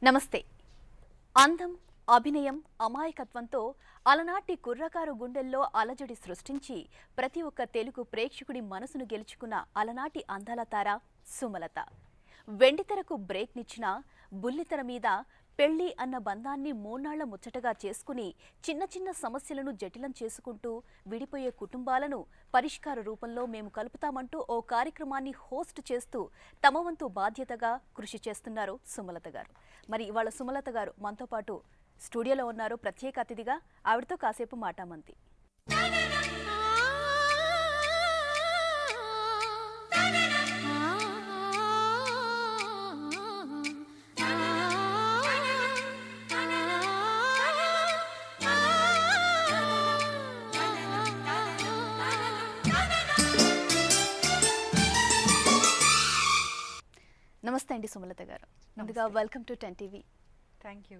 నమస్తే. అందం, అభినయం, అమాయకత్వంతో అలనాటి కుర్రకారు గుండెల్లో అలజడి సృష్టించి ప్రతి ఒక్క తెలుగు ప్రేక్షకుడి మనసును గెలుచుకున్న అలనాటి అందాల తార సుమలత. వెండితెరకు బ్రేక్నిచ్చిన బుల్లితెర మీద పెళ్లి అన్న బంధాన్ని మూన్నాళ్ల ముచ్చటగా చేసుకుని చిన్న చిన్న సమస్యలను జటిలం చేసుకుంటూ విడిపోయే కుటుంబాలను పరిష్కార రూపంలో మేము కలుపుతామంటూ ఓ కార్యక్రమాన్ని హోస్ట్ చేస్తూ తమ వంతు బాధ్యతగా కృషి చేస్తున్నారు సుమలత గారు. మరి ఇవాళ సుమలత గారు మనతో పాటు స్టూడియోలో ఉన్నారు ప్రత్యేక అతిథిగా. ఆవిడతో కాసేపు మాటామంతి. నమస్తే అండి సుమలత గారు. ముందుగా welcome to 10 TV. Thank you.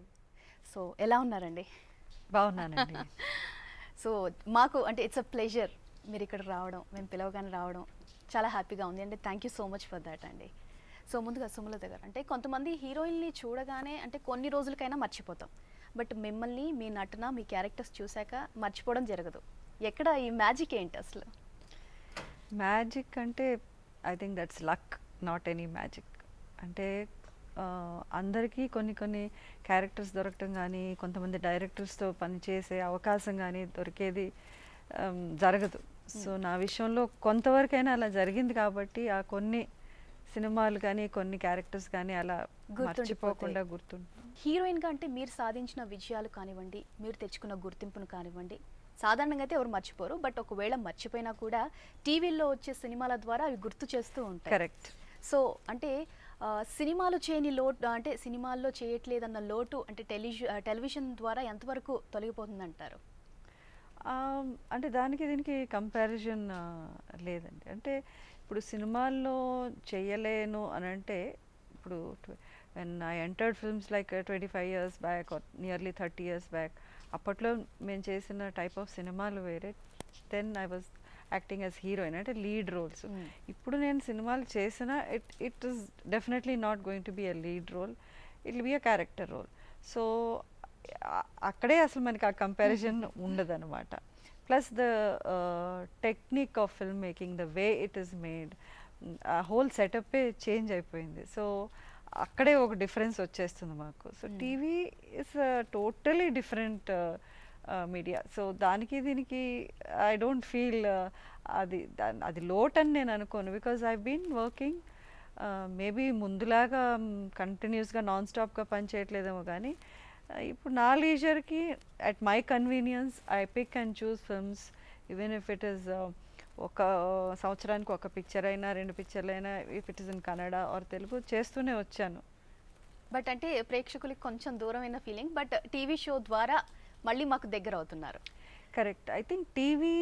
So ఎలా ఉన్నారండి? బాగున్నానండి. సో మాకు అంటే ఇట్స్ అ ప్లెజర్ మీరు ఇక్కడ రావడం, మేము పిలవగానే రావడం చాలా హ్యాపీగా ఉంది అండి. Thank you so much for that అండి. సో ముందుగా సుమలత గారు, అంటే కొంతమంది హీరోయిన్ని చూడగానే అంటే కొన్ని రోజులకైనా మర్చిపోతాం, బట్ మిమ్మల్ని మీ నటన మీ క్యారెక్టర్స్ చూశాక మర్చిపోవడం జరగదు. ఎక్కడ ఈ మ్యాజిక్ ఏంటి అసలు? మ్యాజిక్ అంటే I think that's luck, not any magic. అంటే అందరికీ కొన్ని కొన్ని క్యారెక్టర్స్ దొరకటం కానీ, కొంతమంది డైరెక్టర్స్తో పనిచేసే అవకాశం కానీ దొరికేది జరగదు. సో నా విషయంలో కొంతవరకైనా అలా జరిగింది కాబట్టి ఆ కొన్ని సినిమాలు కానీ కొన్ని క్యారెక్టర్స్ కానీ అలా మర్చిపోకుండా గుర్తుంటుంది. హీరోయిన్గా అంటే మీరు సాధించిన విజయాలు కానివ్వండి, మీరు తెచ్చుకున్న గుర్తింపును కానివ్వండి, సాధారణంగా అయితే ఎవరు మర్చిపోరు, బట్ ఒకవేళ మర్చిపోయినా కూడా టీవీల్లో వచ్చే సినిమాల ద్వారా అవి గుర్తు చేస్తూ ఉంటాయి. కరెక్ట్. సో అంటే సినిమాలు చేయని లోటు, అంటే సినిమాల్లో చేయట్లేదన్న లోటు అంటే టెలివిజన్ ద్వారా ఎంతవరకు తొలగిపోతుందంటారు? అంటే దానికి దీనికి కంపారిజన్ లేదండి. అంటే ఇప్పుడు సినిమాల్లో చేయలేను అని అంటే, ఇప్పుడు when I entered films like 25 years back or nearly 30 years back, అప్పట్లో మేము చేసిన టైప్ ఆఫ్ సినిమాలు వేరే. Then I was acting as heroine, అంటే లీడ్ రోల్స్. ఇప్పుడు నేను సినిమాలు చేసిన it is definitely not going to be a lead role, it will be a character role. So అక్కడే అసలు మనకి ఆ కంపారిజన్ ఉండదన్నమాట. Plus the technique of film making, the way it is made, ఆ హోల్ సెటప్పే చేంజ్ అయిపోయింది. So అక్కడే ఒక డిఫరెన్స్ వచ్చేస్తుంది మాకు. So TV is totally different media. So దానికి దీనికి ఐ డోంట్ ఫీల్ అది లోట్ అని నేను అనుకోను. Because I been working, maybe ముందులాగా కంటిన్యూస్గా నాన్ స్టాప్గా పనిచేయట్లేదేమో కానీ ఇప్పుడు నా లీజర్కి at my convenience I pick and choose films. Even if it is ఒక సంవత్సరానికి ఒక పిక్చర్ అయినా 2 పిక్చర్లు అయినా, if it is in Kannada or Telugu చేస్తూనే వచ్చాను. బట్ అంటే ప్రేక్షకులకి కొంచెం దూరమైన ఫీలింగ్, బట్ టీవీ షో ద్వారా మళ్ళీ మాకు దగ్గర అవుతున్నారు. Correct. I think TV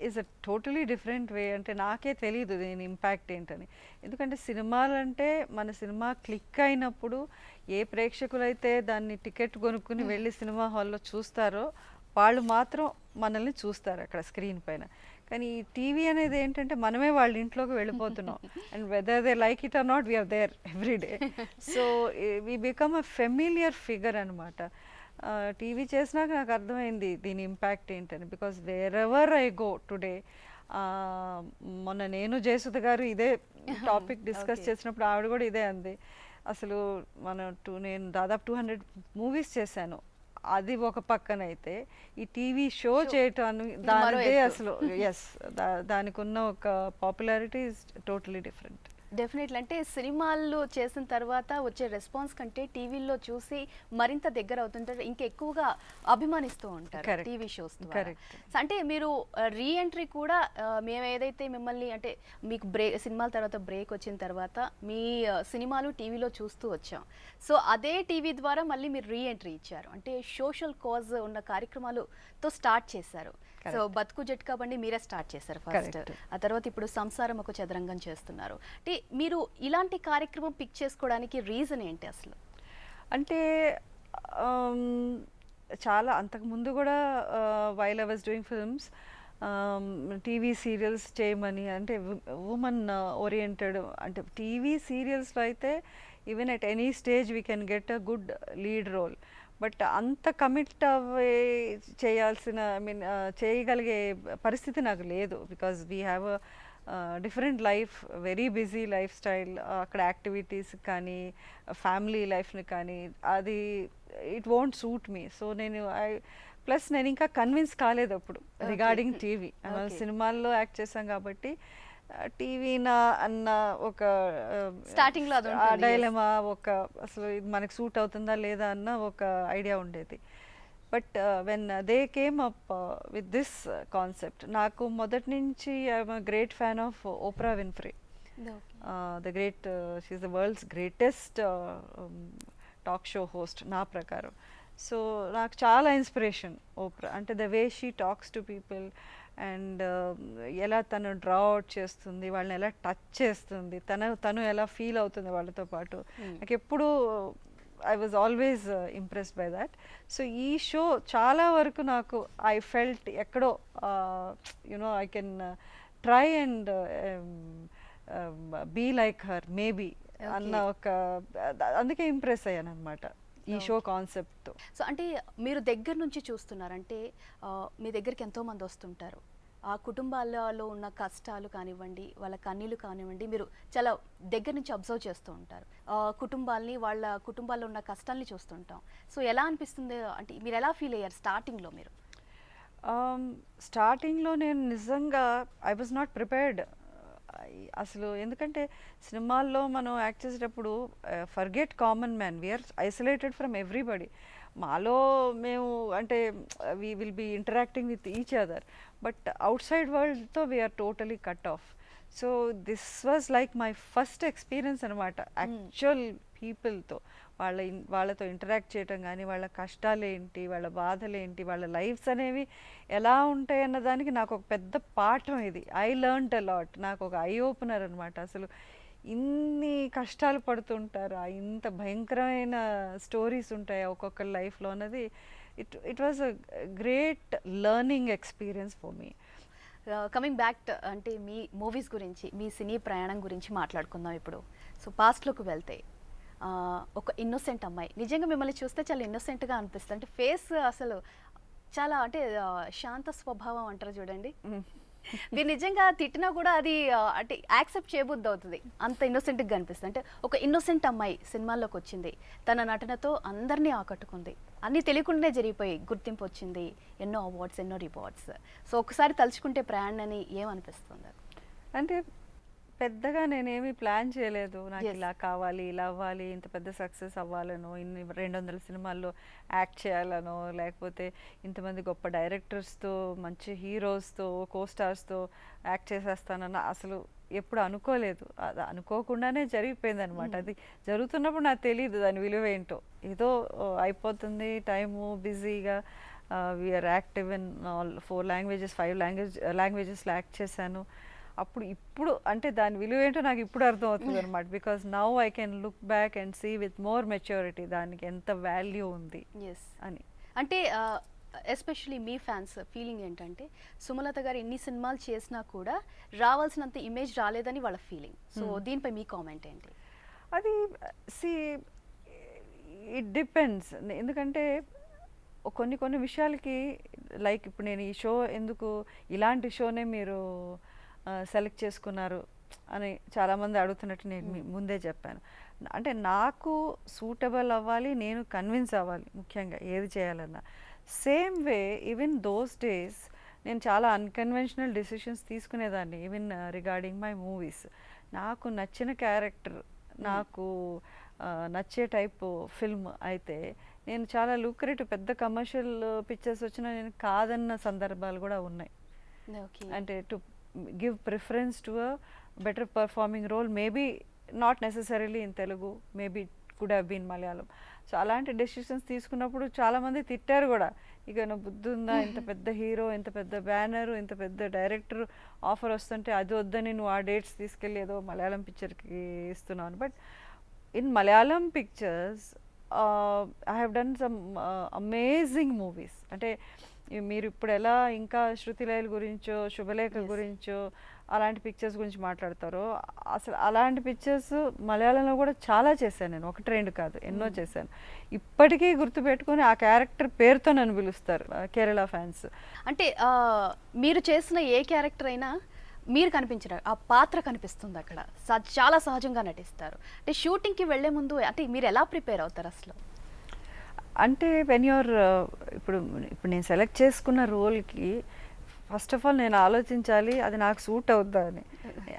is a totally different way. అంటే నాకే తెలియదు దీని ఇంపాక్ట్ ఏంటని. ఎందుకంటే సినిమాలంటే మన సినిమా క్లిక్ అయినప్పుడు ఏ ప్రేక్షకులైతే దాన్ని టికెట్ కొనుక్కుని వెళ్ళి సినిమా హాల్లో చూస్తారో వాళ్ళు మాత్రం మనల్ని చూస్తారు అక్కడ స్క్రీన్ పైన. కానీ ఈ టీవీ అనేది ఏంటంటే మనమే వాళ్ళ ఇంట్లోకి వెళ్ళిపోతున్నాం. And whether they like it or not, we're there every day. So we become a familiar figure అనమాట. టీవీ చేసినాక నాకు అర్థమైంది దీని ఇంపాక్ట్ ఏంటని. Because wherever I go today, మొన్న నేను జయసుధ గారు ఇదే టాపిక్ డిస్కస్ చేసినప్పుడు ఆవిడ కూడా ఇదే అంది. అసలు నేను దాదాపు 200 మూవీస్ చేశాను, అది ఒక పక్కనైతే ఈ టీవీ షో చేయటాన్ని దానిదే అసలు దానికి ఉన్న ఒక popularity is totally different. Definitely. అంటే సినిమాల్లో చేసిన తర్వాత వచ్చే రెస్పాన్స్ కంటే టీవీల్లో చూసి మరింత దగ్గర అవుతుంటారు, ఇంకా ఎక్కువగా అభిమానిస్తూ ఉంటారు టీవీ షోస్. అంటే మీరు రీఎంట్రీ కూడా మేము ఏదైతే మిమ్మల్ని అంటే మీకు సినిమాల తర్వాత బ్రేక్ వచ్చిన తర్వాత మీ సినిమాలు టీవీలో చూస్తూ వచ్చాం. సో అదే టీవీ ద్వారా మళ్ళీ మీరు రీఎంట్రీ ఇచ్చారు, అంటే సోషల్ కాజ్ ఉన్న కార్యక్రమాలతో స్టార్ట్ చేశారు. సో బతుకు జట్కా బండి మీరే స్టార్ట్ చేశారు ఫస్ట్, ఆ తర్వాత ఇప్పుడు సంసారం ఒక చదరంగం చేస్తున్నారు. అంటే మీరు ఇలాంటి కార్యక్రమం పిక్ చేసుకోవడానికి రీజన్ ఏంటి అసలు? అంటే చాలా అంతకుముందు కూడా while I was doing films TV serials చేయమని, అంటే ఉమెన్ ఓరియంటెడ్, అంటే టీవీ సీరియల్స్లో అయితే even at any stage we can get a good lead role. But అంత కమిట్ అవ్వే చేయాల్సిన ఐ మీన్ చేయగలిగే పరిస్థితి నాకు లేదు, because we have different life, very busy lifestyle. అక్కడ యాక్టివిటీస్ కానీ ఫ్యామిలీ లైఫ్ని కానీ అది it won't suit me. So plus నేను ఇంకా కన్విన్స్ కాలేదు అప్పుడు రిగార్డింగ్ టీవీ. సినిమాల్లో యాక్ట్ చేశాం కాబట్టి టీవీనా అన్న ఒక స్టార్టింగ్లో డైలమా, ఒక అసలు ఇది మనకు సూట్ అవుతుందా లేదా అన్న ఒక ఐడియా ఉండేది. But when they came up with this concept, నాకు మొదటి నుంచి I'm a great fan of Oprah Winfrey. The great, she's the world's greatest talk show host నా ప్రకారం. సో నాకు చాలా ఇన్స్పిరేషన్ ఓప్రా. అంటే the way she talks to people and ఎలా తను డ్రా అవుట్ చేస్తుంది, వాళ్ళని ఎలా టచ్ చేస్తుంది, తను ఎలా ఫీల్ అవుతుంది వాళ్ళతో పాటు. నాకు ఎప్పుడు I was always impressed by that. So ఈ షో చాలా వరకు నాకు ఐ ఫెల్ట్ ఎక్కడో you know I can try and be like her maybe అన్న ఒక, అందుకే ఇంప్రెస్ అయ్యాను అనమాట ఈ షో కాన్సెప్ట్తో. సో అంటే మీరు దగ్గర నుంచి చూస్తున్నారంటే మీ దగ్గరికి ఎంతోమంది వస్తుంటారు, ఆ కుటుంబాలలో ఉన్న కష్టాలు కానివ్వండి, వాళ్ళ కన్నీళ్ళు కానివ్వండి, మీరు చాలా దగ్గర నుంచి అబ్జర్వ్ చేస్తూ ఉంటారు. కుటుంబాలని, వాళ్ళ కుటుంబాల్లో ఉన్న కష్టాలని చూస్తుంటాం. సో ఎలా అనిపిస్తుంది, అంటే మీరు ఎలా ఫీల్ అయ్యారు స్టార్టింగ్లో మీరు? స్టార్టింగ్లో నేను నిజంగా ఐ వాజ్ నాట్ ప్రిపేర్డ్ అసలు. ఎందుకంటే సినిమాల్లో మనం యాక్ట్ చేసేటప్పుడు forget common man, we are isolated from everybody. మాలో మేము అంటే we will be interacting with each other, but outside వరల్డ్తో we are totally cut off. So this was like my first experience అనమాట యాక్చువల్ పీపుల్తో, వాళ్ళతో ఇంటరాక్ట్ చేయటం కానీ, వాళ్ళ కష్టాలు ఏంటి, వాళ్ళ బాధలు ఏంటి, వాళ్ళ లైఫ్స్ అనేవి ఎలా ఉంటాయి అన్నదానికి నాకు ఒక పెద్ద పాఠం ఇది. I learned a lot. నాకు ఒక ఐ ఓపెనర్ అనమాట. అసలు ఇన్ని కష్టాలు పడుతుంటారు, ఇంత భయంకరమైన స్టోరీస్ ఉంటాయి ఒక్కొక్కరి లైఫ్లో అన్నది it was a great learning experience for me. Coming back అంటే మీ మూవీస్ గురించి, మీ సినీ ప్రయాణం గురించి మాట్లాడుకుందాం ఇప్పుడు. సో పాస్ట్లోకి వెళ్తే ఒక ఇన్నోసెంట్ అమ్మాయి, నిజంగా మిమ్మల్ని చూస్తే చాలా ఇన్నోసెంట్గా అనిపిస్తుంది. అంటే ఫేస్ అసలు చాలా అంటే శాంత స్వభావం అంటారు చూడండి, మీరు నిజంగా తిట్టినా కూడా అది అంటే యాక్సెప్ట్ చేయబుద్ధి అవుతుంది, అంత ఇన్నోసెంట్గా కనిపిస్తుంది. అంటే ఒక ఇన్నోసెంట్ అమ్మాయి సినిమాల్లోకి వచ్చింది, తన నటనతో అందరినీ ఆకట్టుకుంది, అన్నీ తెలియకుండానే జరిగిపోయి గుర్తింపు వచ్చింది, ఎన్నో అవార్డ్స్, ఎన్నో రివార్డ్స్. సో ఒకసారి తలుచుకుంటే ప్రయాణాన్ని ఏమనిపిస్తుంది? అంటే పెద్దగా నేనేమి ప్లాన్ చేయలేదు, నాకు ఇలా కావాలి, ఇలా అవ్వాలి, ఇంత పెద్ద సక్సెస్ అవ్వాలనో, ఇన్ని 200 సినిమాల్లో యాక్ట్ చేయాలనో, లేకపోతే ఇంతమంది గొప్ప డైరెక్టర్స్తో, మంచి హీరోస్తో, కోస్టార్స్తో యాక్ట్ చేసేస్తానన్న అసలు ఎప్పుడు అనుకోలేదు. అది అనుకోకుండానే జరిగిపోయింది అనమాట. అది జరుగుతున్నప్పుడు నాకు తెలియదు దాని విలువ ఏంటో. ఏదో అయిపోతుంది టైము, బిజీగా we are active in all 4 languages 5 లాంగ్వేజెస్లో యాక్ట్ చేశాను. ఇప్పుడు అంటే దాని విలువ ఏంటో నాకు ఇప్పుడు అర్థం అవుతుంది అనమాట. Because now I can look back and see with more maturity దానికి ఎంత వాల్యూ ఉంది అని. అంటే ఎస్పెషలీ మీ ఫ్యాన్స్ ఫీలింగ్ ఏంటంటే, సుమలత గారు ఎన్ని సినిమాలు చేసినా కూడా రావాల్సినంత ఇమేజ్ రాలేదని వాళ్ళ ఫీలింగ్. సో దీనిపై మీ కామెంట్ ఏంటి? అది ఇట్ డిపెండ్స్. ఎందుకంటే కొన్ని విషయాలకి, లైక్ ఇప్పుడు నేను ఈ షో ఎందుకు ఇలాంటి షోనే మీరు సెలెక్ట్ చేసుకున్నారు అని చాలామంది అడుగుతున్నట్టు నేను ముందే చెప్పాను. అంటే నాకు సూటబుల్ అవ్వాలి, నేను కన్విన్స్ అవ్వాలి ముఖ్యంగా ఏది చేయాలన్నా. Same way even those days నేను చాలా అన్కన్వెన్షనల్ డెసిషన్స్ తీసుకునేదాన్ని, ఈవెన్ రిగార్డింగ్ మై మూవీస్. నాకు నచ్చిన క్యారెక్టర్, నాకు నచ్చే టైప్ ఫిల్మ్ అయితే నేను చాలా లూక్రేటివ్ పెద్ద కమర్షియల్ పిక్చర్స్ వచ్చినా నేను కాదన్న సందర్భాలు కూడా ఉన్నాయి. అంటే to give preference to a better performing role, maybe not necessarily in Telugu, maybe it could have been Malayalam. So అలాంటి డెసిషన్స్ తీసుకున్నప్పుడు చాలామంది తిట్టారు కూడా, ఇక నా బుద్ధి ఉందా, ఇంత పెద్ద హీరో, ఇంత పెద్ద బ్యానరు, ఇంత పెద్ద డైరెక్టర్ ఆఫర్ వస్తుంటే అది వద్దని నువ్వు ఆ డేట్స్ తీసుకెళ్ళి ఏదో మలయాళం పిక్చర్కి ఇస్తున్నాను. But in Malayalam pictures I have done some amazing movies. అంటే మీరు ఇప్పుడు ఎలా ఇంకా శృతిలయల గురించో, శుభలేఖ గురించో, అలాంటి పిక్చర్స్ గురించి మాట్లాడతారో, అసలు అలాంటి పిక్చర్స్ మలయాళంలో కూడా చాలా చేశాను నేను, 1-2 కాదు, ఎన్నో చేశాను. ఇప్పటికీ గుర్తుపెట్టుకొని ఆ క్యారెక్టర్ పేరుతో నన్ను పిలుస్తారు కేరళ ఫ్యాన్స్. అంటే మీరు చేసిన ఏ క్యారెక్టర్ అయినా మీరు కనిపించిన ఆ పాత్ర కనిపిస్తుంది అక్కడ, చాలా సహజంగా నటిస్తారు. అంటే షూటింగ్కి వెళ్లే ముందు అంటే మీరు ఎలా ప్రిపేర్ అవుతారు అసలు? అంటే వెన్ యూర్ ఇప్పుడు ఇప్పుడు నేను సెలెక్ట్ చేసుకున్న రోల్కి ఫస్ట్ ఆఫ్ ఆల్ నేను ఆలోచించాలి అది నాకు సూట్ అవుద్దా అని.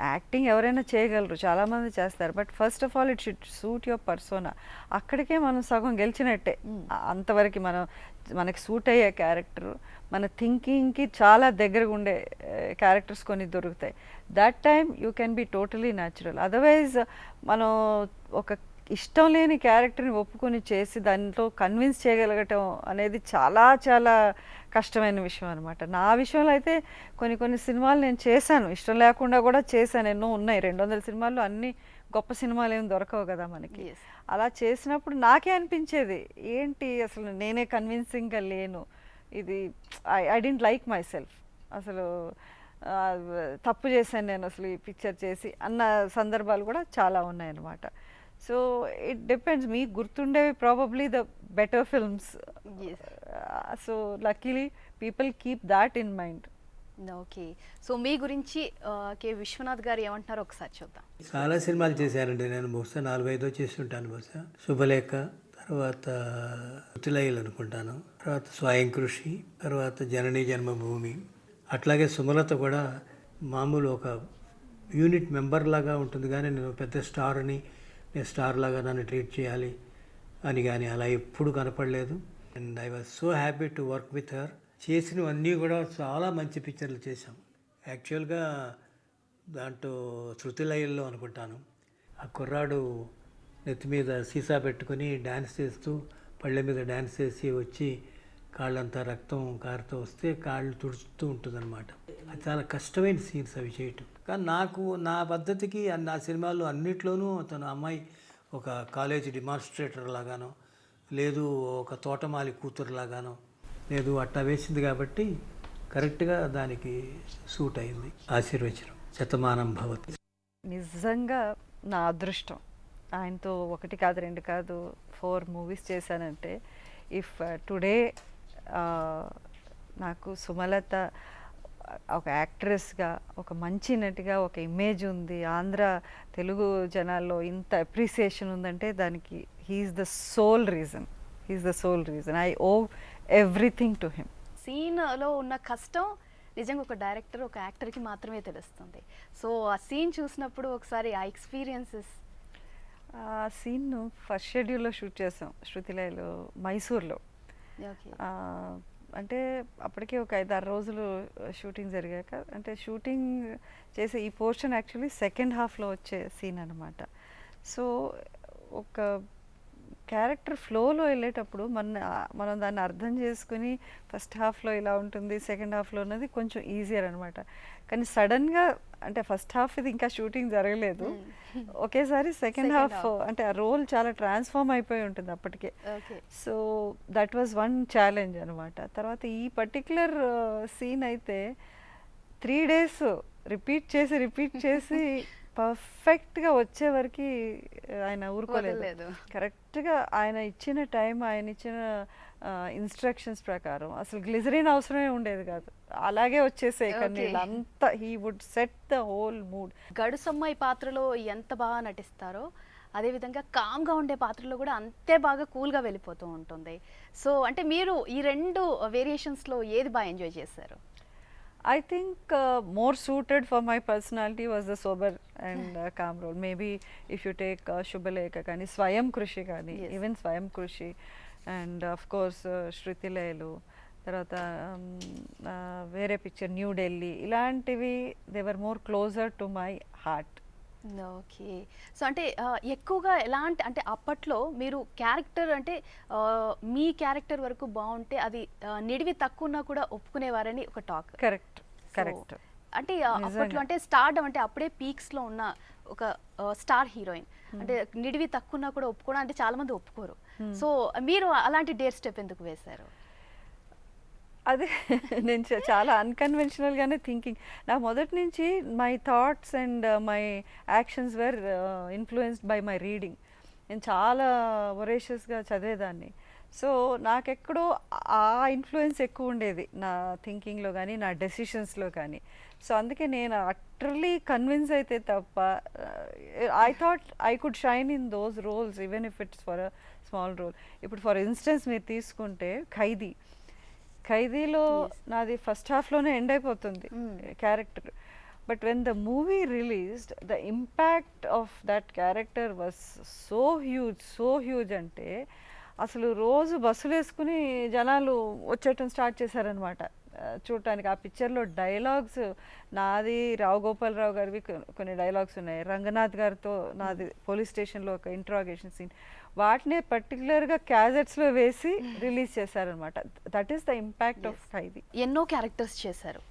యాక్టింగ్ ఎవరైనా చేయగలరు, చాలామంది చేస్తారు, but first of all it should suit your persona. అక్కడికే మనం సగం గెలిచినట్టే. అంతవరకు మనకి సూట్ అయ్యే క్యారెక్టర్, మన థింకింగ్కి చాలా దగ్గరగా ఉండే క్యారెక్టర్స్ కొన్ని దొరుకుతాయి. That time you can be totally natural. Otherwise మనం ఒక ఇష్టం లేని క్యారెక్టర్ని ఒప్పుకొని చేసి దాంట్లో కన్విన్స్ చేయగలగటం అనేది చాలా చాలా కష్టమైన విషయం అనమాట. నా విషయంలో అయితే కొన్ని సినిమాలు నేను చేశాను, ఇష్టం లేకుండా కూడా చేశాను, ఎన్నో ఉన్నాయి. 200 సినిమాల్లో అన్ని గొప్ప సినిమాలు ఏమి దొరకవు కదా మనకి. అలా చేసినప్పుడు నాకే అనిపించేది, ఏంటి అసలు నేనే కన్విన్సింగ్గా లేను, ఇది I don't like my self, అసలు తప్పు చేశాను నేను అసలు ఈ పిక్చర్ చేసి అన్న సందర్భాలు కూడా చాలా ఉన్నాయన్నమాట. So it depends. మీకు గుర్తుండేవి probably the better films. So luckily people keep that in mind. Okay, so మీ గురించి కె విశ్వనాథ్ గారు ఏమంటున్నారో ఒకసారి చూద్దాం. చాలా సినిమాలు చేశానండి నేను, బహుశా 4-5 చేస్తుంటాను బహుశా. శుభలేఖ, తర్వాత శృతిలయలు అనుకుంటాను, తర్వాత స్వయం కృషి, తర్వాత జననీ జన్మభూమి. అట్లాగే సుమలత కూడా మామూలు ఒక యూనిట్ మెంబర్ లాగా ఉంటుంది, కానీ నేను పెద్ద స్టార్ని, నేను స్టార్ లాగా నన్ను ట్రీట్ చేయాలి అని కానీ అలా ఎప్పుడు కనపడలేదు. And I was so happy to work with her. చేసినవన్నీ కూడా చాలా మంచి పిక్చర్లు చేశాం. యాక్చువల్గా దాంట్లో శృతిలయల్లో అనుకుంటాను, ఆ కుర్రాడు నెత్తి మీద సీసా పెట్టుకొని డ్యాన్స్ చేస్తూ పళ్ళె మీద డ్యాన్స్ చేసి వచ్చి కాళ్ళంతా రక్తం కారుతూ వస్తే కాళ్ళు తుడుచుతూ ఉంటుందన్నమాట. అది చాలా కష్టమైన సీన్స్ అవి చేయటం. కానీ నాకు నా పద్ధతికి నా సినిమాల్లో అన్నిట్లోనూ తన అమ్మాయి ఒక కాలేజీ డిమాన్స్ట్రేటర్ లాగానో, లేదు ఒక తోటమాలి కూతురు లాగానో, లేదు అట్టా వేసింది కాబట్టి కరెక్ట్గా దానికి సూట్ అయింది. ఆశీర్వచనం, శతమానం భవతి. నిజంగా నా అదృష్టం, ఆయనతో 1 కాదు 2 కాదు 4 మూవీస్ చేశానంటే. ఇఫ్ టుడే నాకు సుమలత ఒక యాక్ట్రెస్గా, ఒక మంచి నటిగా ఒక ఇమేజ్ ఉంది, ఆంధ్ర తెలుగు జనాల్లో ఇంత అప్రిసియేషన్ ఉందంటే దానికి he's the sole reason. I owe everything to him. సీన్లో ఉన్న కష్టం నిజంగా ఒక డైరెక్టర్, ఒక యాక్టర్కి మాత్రమే తెలుస్తుంది. సో ఆ సీన్ చూసినప్పుడు ఒకసారి ఆ ఎక్స్పీరియన్సెస్. ఆ సీన్ ఫస్ట్ షెడ్యూల్లో షూట్ చేసాం, శృతిలయలో, మైసూర్లో. అంటే అప్పటికే ఒక 5-6 రోజులు షూటింగ్ జరిగాక, అంటే షూటింగ్ చేసే ఈ పోర్షన్ యాక్చువల్లీ సెకండ్ హాఫ్లో వచ్చే సీన్ అనమాట. సో ఒక క్యారెక్టర్ ఫ్లోలో వెళ్ళేటప్పుడు మనం దాన్ని అర్థం చేసుకుని ఫస్ట్ హాఫ్లో ఇలా ఉంటుంది, సెకండ్ హాఫ్లో ఉన్నది కొంచెం ఈజియర్ అనమాట. కానీ సడన్గా అంటే ఫస్ట్ హాఫ్ ఇది ఇంకా షూటింగ్ జరగలేదు, ఒకేసారి సెకండ్ హాఫ్ అంటే ఆ రోల్ చాలా ట్రాన్స్ఫార్మ్ అయిపోయి ఉంటుంది అప్పటికే. So that was one challenge అనమాట. తర్వాత ఈ పర్టిక్యులర్ సీన్ అయితే 3 days రిపీట్ చేసి పర్ఫెక్ట్గా వచ్చే వరకు ఆయన ఊరుకోలేదు. కరెక్ట్గా ఆయన ఇచ్చిన టైం, ఆయన ఇచ్చిన ఇన్స్ట్రక్షన్స్ ప్రకారం అసలు గ్లిజరిన్ అవసరమే ఉండేది కాదు, అలాగే వచ్చేసే కన్నీళ్ళు అంతా. He would set the whole mood. గడుసమ్మాయి పాత్రలో ఎంత బాగా నటిస్తారో అదేవిధంగా కామ్గా ఉండే పాత్రలో కూడా అంతే బాగా కూల్గా వెళ్ళిపోతూ ఉంటుంది. సో అంటే మీరు ఈ 2 వేరియేషన్స్లో ఏది బాగా ఎంజాయ్ చేశారు? I think more suited for my personality was the sober and calm role. Maybe if you take Shubhalekha kani, Swayam Krushi kani, even Swayam Krushi, and of course Shrutilailu, tarvata vere picture New Delhi, ilantivi they were more closer to my heart. Okay, so అంటే ఎక్కువగా ఎలాంటి అంటే అప్పట్లో మీరు character అంటే మీ character వరకు బాగుంటే అది నిడివి తక్కువ ఉన్నా కూడా ఒప్పుకునేవారని ఒక టాక్. కరెక్ట్. అంటే అప్పట్లో అంటే స్టార్డమ్ అంటే అప్పుడే పీక్స్లో ఉన్న ఒక స్టార్ హీరోయిన్ అంటే నిడివి తక్కువ ఉన్నా కూడా ఒప్పుకోవడం అంటే చాలా మంది ఒప్పుకోరు. సో మీరు అలాంటి డేర్ స్టెప్ ఎందుకు వేశారు? అదే నేను చాలా అన్కన్వెన్షనల్గానే థింకింగ్. నా మొదటి నుంచి my thoughts and my actions were influenced by my reading. నేను చాలా వొరేషియస్గా చదివేదాన్ని. సో నాకెక్కడో ఆ ఇన్ఫ్లుయెన్స్ ఎక్కువ ఉండేది నా థింకింగ్లో కానీ నా డెసిషన్స్లో కానీ. సో అందుకే నేను అట్రలీ కన్విన్స్ అయితే తప్ప I thought I could shine in those roles even if it's for a small role. ఇప్పుడు ఫర్ ఇన్స్టెన్స్ మీరు తీసుకుంటే ఖైదీలో నాది ఫస్ట్ హాఫ్లోనే ఎండ్ అయిపోతుంది character. But when the movie released the impact of that character was so huge అంటే అసలు రోజు బస్సులు వేసుకుని జనాలు వచ్చేయటం స్టార్ట్ చేశారనమాట చూడటానికి. ఆ పిక్చర్లో డైలాగ్స్ నాది, రావు గోపాలరావు గారివి కొన్ని డైలాగ్స్ ఉన్నాయి, రంగనాథ్ గారితో నాది పోలీస్ స్టేషన్లో ఒక ఇంట్రాగేషన్ సీన్, వాటినే పర్టికులర్గా క్యాజెట్స్లో వేసి రిలీజ్ చేశారనమాట. That is the impact of Khaidi. ఎన్నో క్యారెక్టర్స్ చేశారు.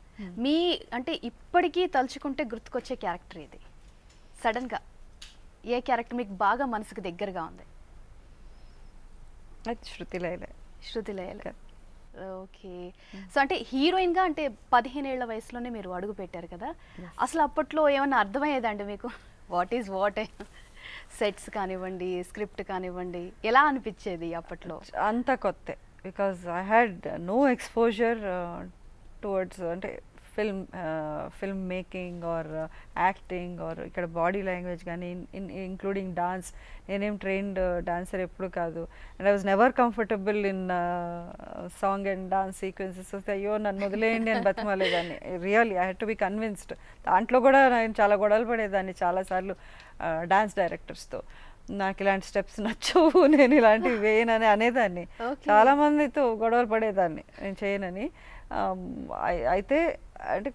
మీ అంటే ఇప్పటికీ తలుచుకుంటే గుర్తుకొచ్చే క్యారెక్టర్ ఇది. సడన్గా ఏ క్యారెక్టర్ మీకు బాగా మనసుకు దగ్గరగా ఉంది? అది శృతి లైలే. ఓకే. సో అంటే హీరోయిన్గా అంటే 15 ఏళ్ల వయసులోనే మీరు అడుగు పెట్టారు కదా, అసలు అప్పట్లో ఏమన్నా అర్థమయ్యేదండి మీకు? What is what? సెట్స్ కానివ్వండి, స్క్రిప్ట్ కానివ్వండి, ఎలా అనిపించేది అప్పట్లో? అంత కొత్త, because I had no exposure towards అంటే film making or acting or ఇక్కడ బాడీ లాంగ్వేజ్ కానీ ఇంక్లూడింగ్ డాన్స్. నేనేం ట్రైన్డ్ డాన్సర్ ఎప్పుడు కాదు. And I was never comfortable in song and dance sequences వస్తే అయ్యో నన్ను వదిలేయండి అని బతిమలేదాన్ని. Really I had to be convinced. దాంట్లో కూడా నేను చాలా గొడవలు పడేదాన్ని చాలాసార్లు డాన్స్ డైరెక్టర్స్తో. నాకు ఇలాంటి స్టెప్స్ నచ్చవు, నేను ఇలాంటివి వేయనని అనేదాన్ని. చాలామందితో గొడవలు పడేదాన్ని నేను చేయనని. అయితే అంటే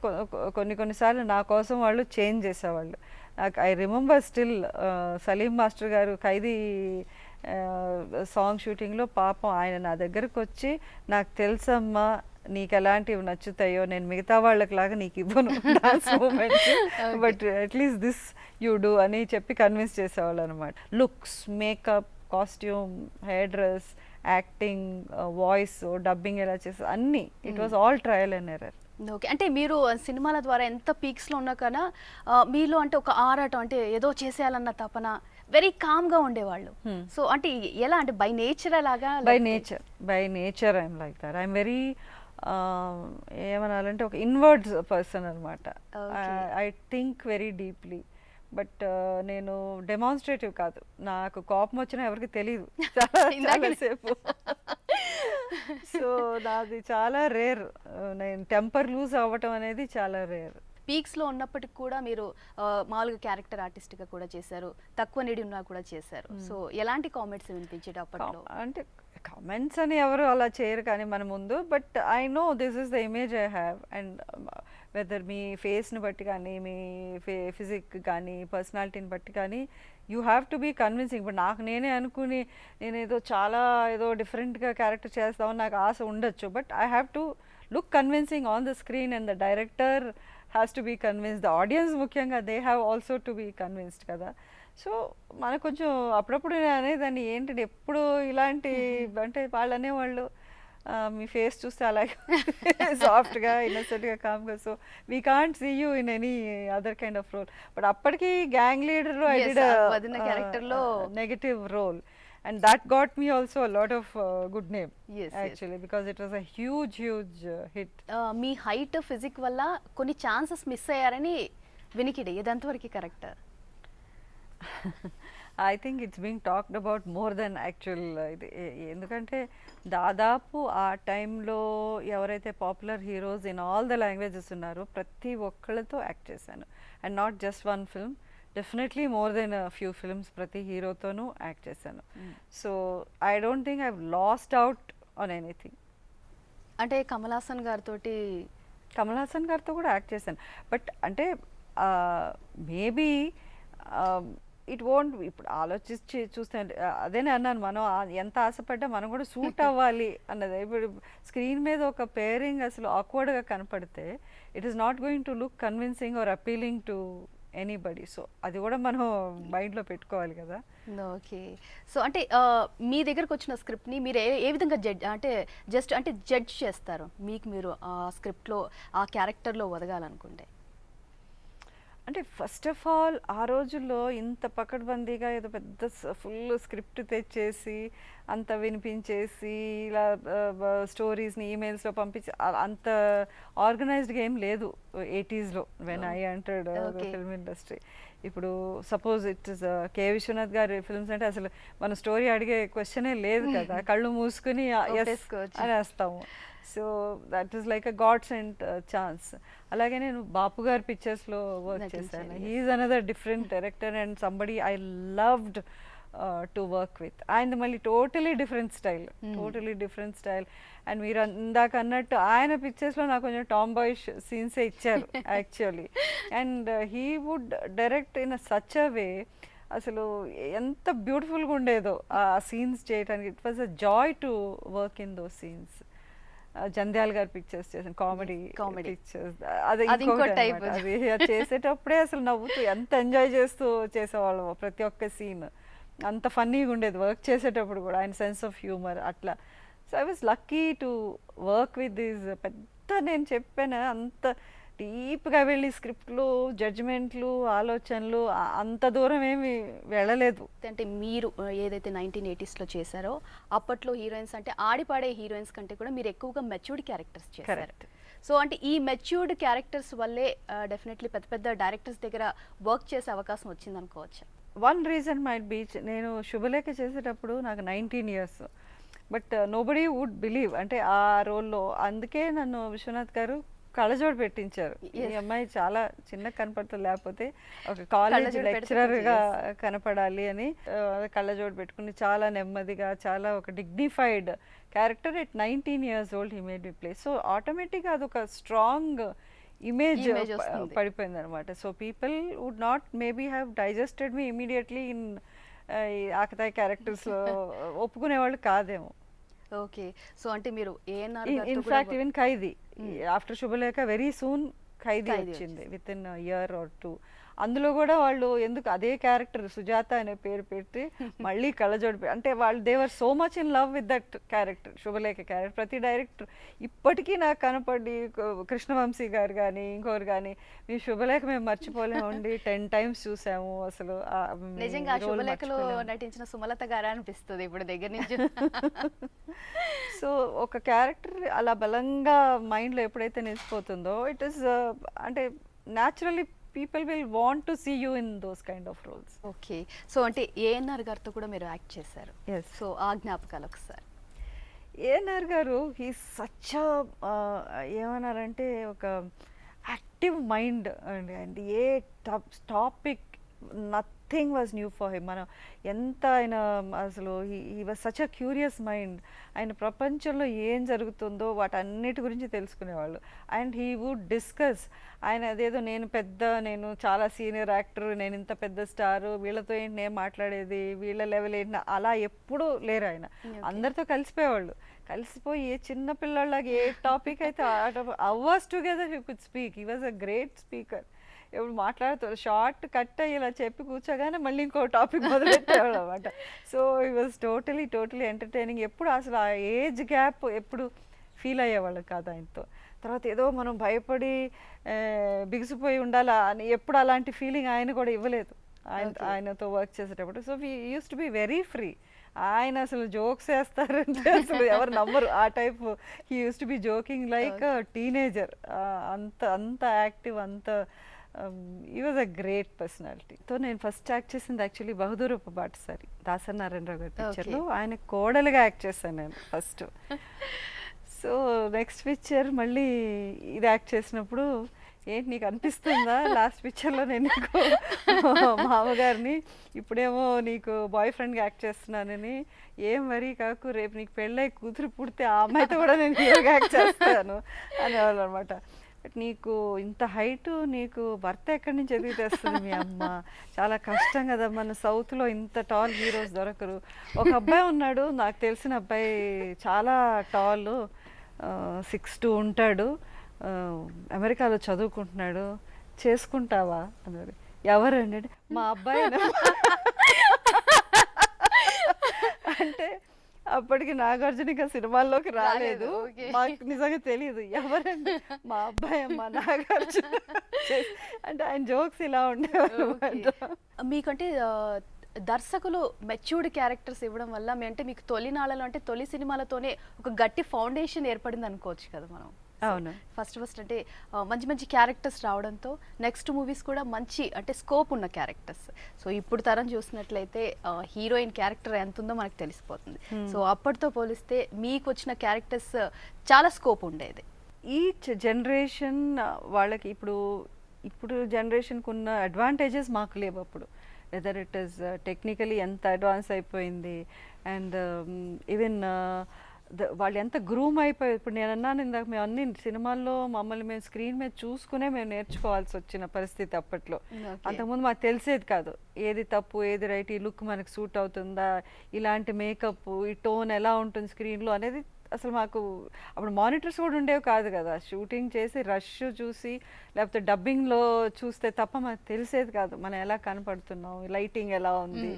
కొన్నిసార్లు నా కోసం వాళ్ళు చేంజ్ చేసేవాళ్ళు. నాకు I remember still Salim master గారు ఖైదీ సాంగ్ షూటింగ్లో పాపం ఆయన నా దగ్గరకు వచ్చి, నాకు తెలుసమ్మా నీకు ఎలాంటివి నచ్చుతాయో, నేను మిగతా వాళ్ళకి లాగా నీకు ఇవ్వను dance moments, but at least this you do అని చెప్పి కన్విన్స్ చేసేవాళ్ళు అనమాట. Looks, makeup, costume, hair dress, acting, voice, dubbing ఎలా చేస్తారు అన్నీ. It was all trial and error. Okay. అంటే మీరు సినిమాల ద్వారా ఎంత పీక్స్లో ఉన్నా కన్నా మీలో అంటే ఒక ఆరాటం, అంటే ఏదో చేసేయాలన్న తపన, వెరీ కామ్గా ఉండేవాళ్ళు. సో అంటే ఎలా అంటే బై నేచర్ అలాగా? By nature I'm like that. I'm very ఏమనాలంటే ఒక ఇన్వర్డ్స్ పర్సన్ అనమాట. I think very deeply. But నేను డెమాన్స్ట్రేటివ్ కాదు. నాకు కోపం వచ్చినా ఎవరికి తెలియదు చాలాసేపు. సో నాది చాలా రేర్. నేను టెంపర్ లూజ్ అవ్వటం అనేది చాలా రేర్. పీక్స్లో ఉన్నప్పటికి కూడా మీరు మామూలుగా క్యారెక్టర్ ఆర్టిస్ట్గా కూడా చేశారు, తక్కువ నిడి ఉన్నా కూడా చేశారు. సో ఎలాంటి కామెంట్స్ వినిపించేటి అప్పట్లో? అంటే కామెంట్స్ అని ఎవరు అలా చేయరు కానీ మన ముందు, but I know this is the image I have. And whether మీ ఫేస్ని బట్టి కానీ, మీ ఫిజిక్ కానీ, పర్సనాలిటీని బట్టి కానీ, you have to be convincing. ఇప్పుడు నాకు నేనే అనుకుని నేను ఏదో డిఫరెంట్గా క్యారెక్టర్ చేస్తామని నాకు ఆశ ఉండొచ్చు, but I have to look convincing on the screen and the director has to be convinced. The audience ముఖ్యంగా they have also to be convinced కదా. సో మనకు కొంచెం అప్పుడప్పుడు అనేదాన్ని ఏంటంటే ఎప్పుడు ఇలాంటి అంటే వాళ్ళు అనేవాళ్ళు మీ ఫేస్ చూస్తే అలాగే సాఫ్ట్గా, ఇన్నసెంట్గా, కామ్గా, so we can't see you in any other kind of role. But అప్పటికి గ్యాంగ్ లీడర్లో ఐ డిడ్ క్యారెక్టర్లో negative role and that got me also a lot of good name. Yes, actually, yes. Because it was a huge hit. మీ height, physique వల్ల కొన్ని chances miss అయ్యారని వినికిడి, ఇదంతవరకు correct? I think it's being talked about more than actual ఇది. ఎందుకంటే దాదాపు ఆ టైంలో ఎవరైతే popular heroes in all the languages ఉన్నారో ప్రతి ఒక్కళ్ళతో యాక్ట్ చేశాను. And not just one film, definitely more than few films ప్రతి హీరోతోనూ యాక్ట్ చేశాను. So I don't think I lost out on anything. అంటే కమల్ హాసన్ గారితో కూడా యాక్ట్ చేశాను. బట్ అంటే మేబీ ఇట్ వోంట్, ఇప్పుడు ఆలోచించి చూస్తే అదేనే అన్నాను, మనం ఎంత ఆశపడ్డా మనం కూడా సూట్ అవ్వాలి అన్నది. ఇప్పుడు స్క్రీన్ మీద ఒక పేరింగ్ అసలు ఆక్వర్డ్గా కనపడితే it is not going to look convincing or appealing to anybody. So అది కూడా మనం మైండ్లో పెట్టుకోవాలి కదా. ఓకే. సో అంటే మీ దగ్గరకు వచ్చిన స్క్రిప్ట్ని మీరు ఏ విధంగా జడ్జ్ చేస్తారు? మీకు మీరు ఆ స్క్రిప్ట్లో ఆ క్యారెక్టర్లో ఒదగాలనుకుంటే? అంటే ఫస్ట్ ఆఫ్ ఆల్ ఆ రోజుల్లో ఇంత పకడ్బందీగా ఏదో పెద్ద ఫుల్ స్క్రిప్ట్ తెచ్చేసి అంత వినిపించేసి ఇలా స్టోరీస్ని ఈమెయిల్స్లో పంపించి అంత ఆర్గనైజ్డ్గా ఏం లేదు 80s when I entered film industry. ఇప్పుడు సపోజ్ ఇట్ ఇస్ కే విశ్వనాథ్ గారి ఫిల్మ్స్ అంటే అసలు మన స్టోరీ అడిగే క్వశ్చనే లేదు కదా, కళ్ళు మూసుకుని అని వేస్తాము. So that is like a god sent chance. అలాగే నేను బాపు గారి పిక్చర్స్లో వర్క్ చేశాను. He's another different director and somebody I loved to work with. ఆయన మళ్ళీ టోటలీ డిఫరెంట్ స్టైల్. అండ్ మీరు ఇందాక అన్నట్టు ఆయన పిక్చర్స్లో నాకు కొంచెం టామ్ బాయ్ష్ సీన్సే ఇచ్చారు actually. And he would direct in a such a way, అసలు ఎంత బ్యూటిఫుల్గా ఉండేదో ఆ సీన్స్ చేయడానికి. It was a joy to work in those scenes. Jandhyala గారి పిక్చర్స్ చేసాను, కామెడీ పిక్చర్స్. అది చేసేటప్పుడే అసలు నవ్వుతూ ఎంత ఎంజాయ్ చేస్తూ చేసేవాళ్ళం ప్రతి ఒక్క సీన్. అంత ఫన్నీగా ఉండేది వర్క్ చేసేటప్పుడు కూడా, ఆయన సెన్స్ ఆఫ్ హ్యూమర్ అట్లా. So I was lucky to work with these. పెద్ద నేను చెప్పాను అంత డీప్గా వెళ్ళి స్క్రిప్ట్లు, జడ్జిమెంట్లు, ఆలోచనలు అంత దూరం ఏమి వెళ్ళలేదు. అంటే మీరు ఏదైతే 1980sలో చేశారో అప్పట్లో హీరోయిన్స్ అంటే ఆడిపాడే హీరోయిన్స్ కంటే కూడా మీరు ఎక్కువగా మెచ్యూర్డ్ క్యారెక్టర్స్ చేశారు. సో అంటే ఈ మెచ్యూర్డ్ క్యారెక్టర్స్ వల్లే డెఫినెట్లీ పెద్ద పెద్ద డైరెక్టర్స్ దగ్గర వర్క్ చేసే అవకాశం వచ్చింది అనుకోవచ్చు. వన్ రీజన్ మైట్ బీ, నేను శుభలేఖ చేసేటప్పుడు నాకు 19 years, but nobody would believe అంటే ఆ రోల్లో. అందుకే నన్ను విశ్వనాథ్ గారు కళ్ళజోడు పెట్టించారు. ఈ అమ్మాయి చాలా చిన్న కనపడుతుంది, లేకపోతే ఒక కాలేజ్ లెక్చరర్గా కనపడాలి అని కళ్ళజోడు పెట్టుకుని చాలా నెమ్మదిగా, చాలా ఒక dignified character. At 19 years old he made me play. So ఆటోమేటిక్గా అదొక స్ట్రాంగ్ ఇమేజ్ పడిపోయింది అనమాట. So people would not maybe have digested me immediately in ఆకతాయి క్యారెక్టర్స్ ఒప్పుకునేవాళ్ళు కాదేమో. ఓకే. సో అంటే మీరు in fact even Khaidi after Subhalekha very soon Khaidi వచ్చింది విత్ ఇన్ ఇయర్ ఆర్ 2. అందులో కూడా వాళ్ళు ఎందుకు అదే క్యారెక్టర్ సుజాత అనే పేరు పెట్టి మళ్ళీ కళ్ళజోడు అంటే వాళ్ళు they were so much in love with that character, Subhalekha character. ప్రతి డైరెక్టర్ ఇప్పటికీ నాకు కనపడి, కృష్ణవంశీ గారు కానీ ఇంకోరు కానీ, మీ శుభలేఖ మేము మర్చిపోలేమండి, 10 times చూసాము. అసలు నిజంగా శుభలేఖలో నటించిన సుమలత గారు అనిపిస్తుంది ఇప్పుడు దగ్గర నుంచి. సో ఒక క్యారెక్టర్ అలా బలంగా మైండ్లో ఎప్పుడైతే నిలిచిపోతుందో ఇట్ ఈస్ అంటే naturally people will want to see you in those kind of roles. Okay. So అంటే ఏఎన్ఆర్ గారితో కూడా మీరు యాక్ట్ చేశారు. సో ఆ జ్ఞాపకాలు ఒకసారి. ఏఎన్ఆర్ గారు హీ సచ్ ఏమన్నారంటే ఒక యాక్టివ్ మైండ్ అండి. అండ్ ఏ topic nothing was new for him. మనం ఎంత ఆయన అసలు he was such a curious mind. ఆయన ప్రపంచంలో ఏం జరుగుతుందో వాటన్నిటి గురించి తెలుసుకునేవాళ్ళు. And he would discuss. ఆయన అదేదో నేను చాలా సీనియర్ యాక్టర్, నేను ఇంత పెద్ద స్టారు, వీళ్ళతో ఏంటి నేను మాట్లాడేది, వీళ్ళ లెవెల్ ఏంటి, అలా ఎప్పుడూ లేరు ఆయన. అందరితో కలిసిపోయేవాళ్ళు. కలిసిపోయి ఏ చిన్న పిల్లలాగా ఏ టాపిక్ అయితే hours together he could speak. He was a great speaker. ఎప్పుడు మాట్లాడుతారు షార్ట్ కట్ ఇలా చెప్పి కూర్చోగానే మళ్ళీ ఇంకో టాపిక్ మొదలెట్టేవాడు అనమాట. So he was totally entertaining. ఎప్పుడు అసలు ఆ ఏజ్ గ్యాప్ ఎప్పుడు ఫీల్ అయ్యేవాళ్ళు కాదు ఆయనతో. తర్వాత ఏదో మనం భయపడి బిగిసిపోయి ఉండాలా అని ఎప్పుడు అలాంటి ఫీలింగ్ ఆయన కూడా ఇవ్వలేదు ఆయనతో వర్క్ చేసేటప్పుడు. So we use to be very free. ఆయన అసలు జోక్స్ వేస్తారంటే అసలు ఎవరు నమ్మరు ఆ type. He use to be joking like teenager. అంత యాక్టివ్, అంత ఈ వాజ్ అ గ్రేట్ పర్సనాలిటీ. తో నేను ఫస్ట్ యాక్ట్ చేసింది యాక్చువల్లీ బహదూర్ బాటసారి దాసరి నారాయణరావు గారి పిక్చర్లో. ఆయన కోడలుగా యాక్ట్ చేశాను నేను ఫస్ట్. సో నెక్స్ట్ పిక్చర్ మళ్ళీ ఇది యాక్ట్ చేసినప్పుడు ఏంటి నీకు అనిపిస్తుందా లాస్ట్ పిక్చర్లో నేను నీకు మామగారిని, ఇప్పుడేమో నీకు బాయ్ ఫ్రెండ్గా యాక్ట్ చేస్తున్నానని, ఏం వరీ కాకు, రేపు నీకు పెళ్ళై కూతురు పుడితే ఆ అమ్మాయితో కూడా నేను హీరోగా యాక్ట్ చేస్తాను అనేవాళ్ళు అనమాట. బట్ నీకు ఇంత హైటు, నీకు భర్త ఎక్కడి నుంచి ఎదిగి తెస్తుంది మీ అమ్మ, చాలా కష్టం కదా, మన సౌత్లో ఇంత టాల్ హీరోస్ దొరకరు. ఒక అబ్బాయి ఉన్నాడు నాకు తెలిసిన అబ్బాయి, చాలా టాల్, 6'2" ఉంటాడు, అమెరికాలో చదువుకుంటున్నాడు, చేసుకుంటావా అన్నాడు. ఎవరండి అంటే మా అబ్బాయి అంటే అప్పటికి నాగార్జున ఇంకా సినిమాల్లోకి రాలేదు. ఓకే. మాకు నిజంగా తెలియదు ఎవరండి, మా అబ్బాయి అమ్మ నాగార్జున అంటే ఆయన జోక్స్ ఇలా ఉండేవారు అన్నమాట. మీకంటే దర్శకులు మెచ్యూర్డ్ క్యారెక్టర్స్ ఇవ్వడం వల్ల అంటే మీకు తొలినాళ్ళలో అంటే తొలి సినిమాలతోనే ఒక గట్టి ఫౌండేషన్ ఏర్పడింది అనుకోవచ్చు కదా మనం. అవును. ఫస్ట్ అంటే మంచి మంచి క్యారెక్టర్స్ రావడంతో నెక్స్ట్ మూవీస్ కూడా మంచి అంటే స్కోప్ ఉన్న క్యారెక్టర్స్. సో ఇప్పుడు తరం చూసినట్లయితే హీరోయిన్ క్యారెక్టర్ ఎంత ఉందో మనకు తెలిసిపోతుంది. సో అప్పటితో పోలిస్తే మీకు వచ్చిన క్యారెక్టర్స్ చాలా స్కోప్ ఉండేది. ఈచ్ జనరేషన్ వాళ్ళకి ఇప్పుడు జనరేషన్కి ఉన్న అడ్వాంటేజెస్ మాకు లేవు అప్పుడు. వెదర్ ఇట్ ఈస్ టెక్నికలీ ఎంత అడ్వాన్స్ అయిపోయింది అండ్ ఈవెన్ వాళ్ళు ఎంత గ్రూమ్ అయిపోయి. ఇప్పుడు నేను అన్నాను ఇందాక, మేము అన్ని సినిమాల్లో మమ్మల్ని మేము స్క్రీన్ మీద చూసుకునే మేము నేర్చుకోవాల్సి వచ్చిన పరిస్థితి అప్పట్లో. అంతకుముందు మాకు తెలిసేది కాదు ఏది తప్పు ఏది రైట్, ఈ లుక్ మనకు సూట్ అవుతుందా, ఇలాంటి మేకప్ ఈ టోన్ ఎలా ఉంటుంది స్క్రీన్లో అనేది అసలు మాకు అప్పుడు మానిటర్స్ కూడా ఉండేవి కాదు కదా. షూటింగ్ చేసి రష్ చూసి లేకపోతే డబ్బింగ్లో చూస్తే తప్ప మనకు తెలిసేది కాదు మనం ఎలా కనపడుతున్నాం, లైటింగ్ ఎలా ఉంది,